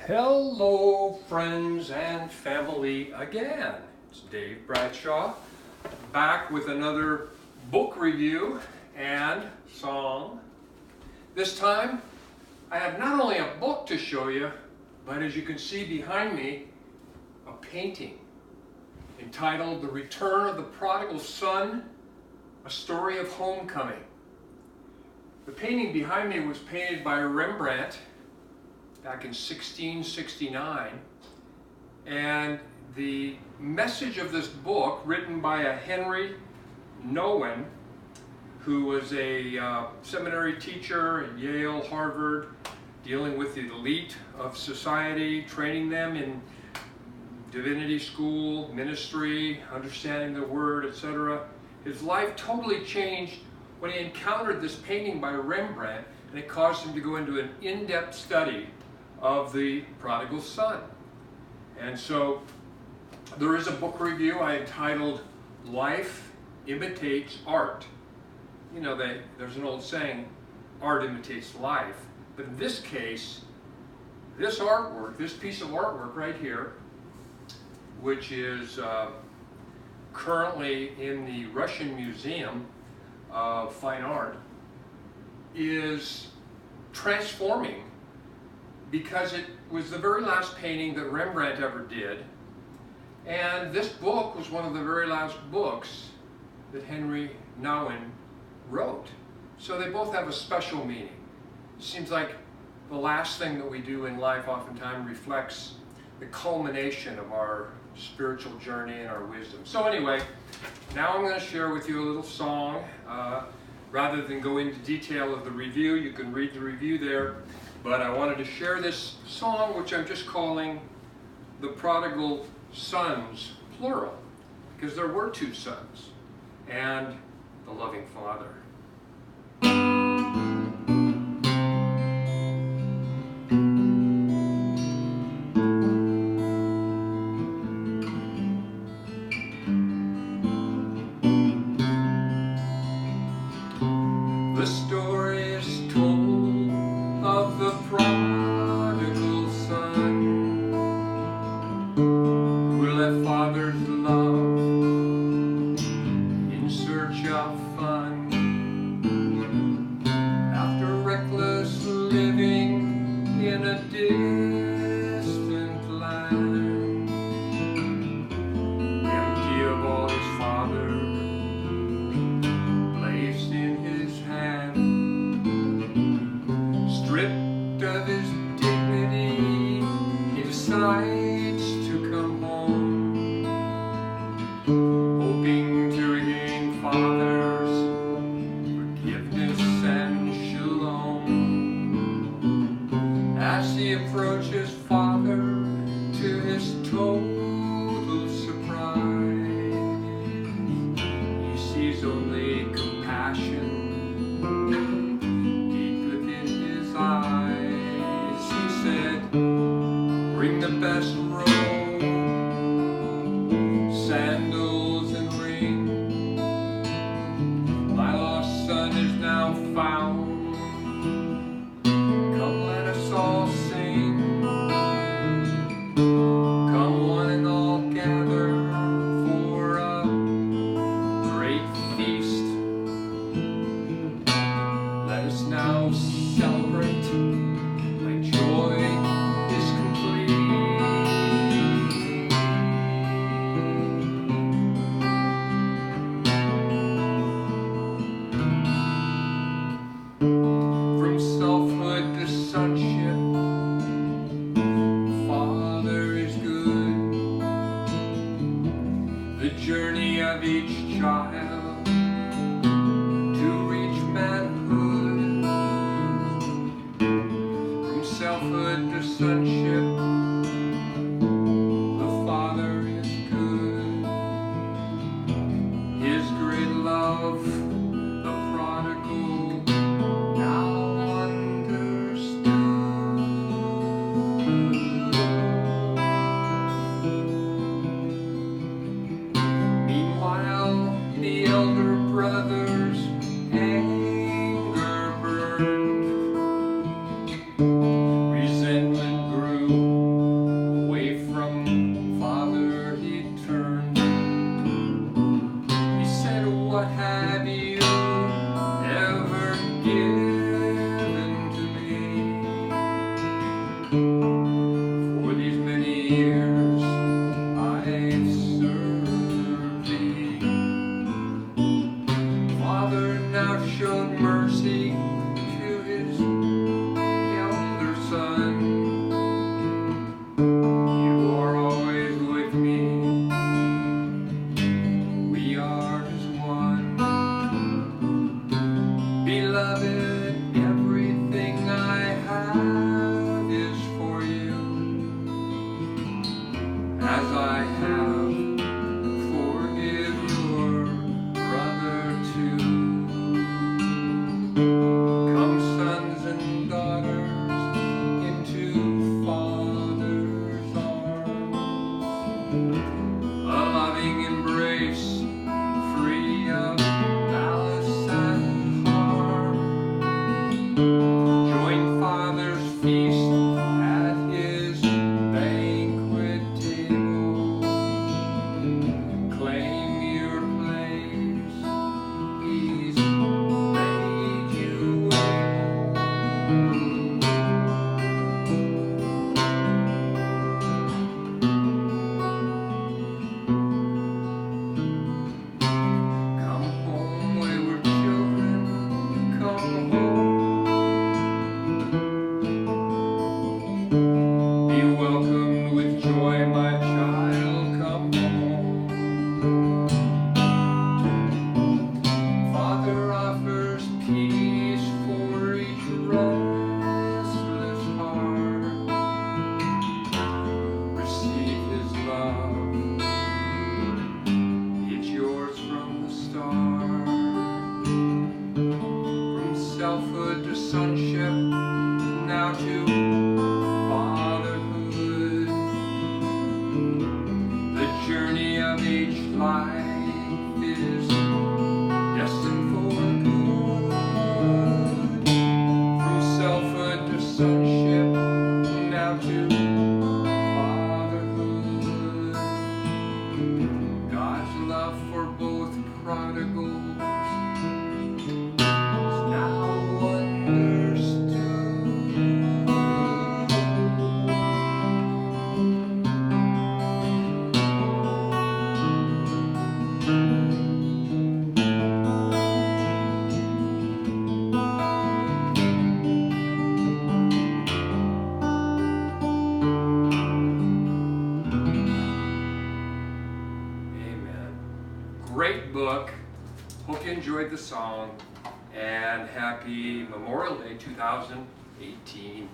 Hello, friends and family again. It's Dave Bradshaw, back with another book review and song. This time, I have not only a book to show you, but as you can see behind me, a painting entitled The Return of the Prodigal Son, A Story of Homecoming. The painting behind me was painted by Rembrandt back in 1669, and the message of this book, written by a Henri Nouwen, who was a seminary teacher at Yale, Harvard, dealing with the elite of society, training them in divinity school, ministry, understanding the word, etc. His life totally changed when he encountered this painting by Rembrandt, and it caused him to go into an in-depth study of the Prodigal Son. And so there is a book review I entitled Life Imitates Art. You know, there's an old saying, art imitates life. But in this case, this artwork, this piece of artwork right here, which is currently in the Russian Museum of Fine Art, is transforming because it was the very last painting that Rembrandt ever did, and this book was one of the very last books that Henri Nouwen wrote. So they both have a special meaning. It seems like the last thing that we do in life oftentimes reflects the culmination of our spiritual journey and our wisdom. So anyway, now I'm going to share with you a little song. Rather than go into detail of the review, you can read the review there. But I wanted to share this song, which I'm just calling The Prodigal Sons, plural, because there were two sons and the loving father. The story is told of the prodigal son who left father's love in search of fun. After reckless living in a distant land, empty of all his father placed in his hand, stripped of his dignity, he decides to come home, hoping to regain father's forgiveness and shalom. As he approaches father, to his total surprise, he sees only compassion deep within his eyes. He said, "Bring the best robe, sandals and ring. My lost son is now found. Come, let us all sing. Come, one and all gather for a great feast. Let us now celebrate. My joy is complete." From selfhood to sonship, Father is good. The journey of each child to reach manhood. From selfhood to sonship, the Father is good. His great love, the prodigal now understood. Meanwhile, the elder brother's anger burned, resentment grew. For these many years I've served thee. Father now showed mercy to his younger son. You are always with me. We are as one. Beloved, everything I have is for you, as I have. Forgive your brother too. Come, sons and daughters, into Father's arms. A loving embrace, free of malice and harm. Join Father's feast at his banquet table. Claim your place, he's made you able. Come home, wayward children, come home. Be welcomed with joy, my child, come home. Father offers peace for each restless heart. Receive his love, it's yours from the start. From selfhood to sonship, now to fatherhood. The journey of each life is destined for good. From selfhood to sonship, now to fatherhood. God's love for both prodigals is now understood. Amen. Great book. Hope you enjoyed the song. And happy Memorial Day 2018.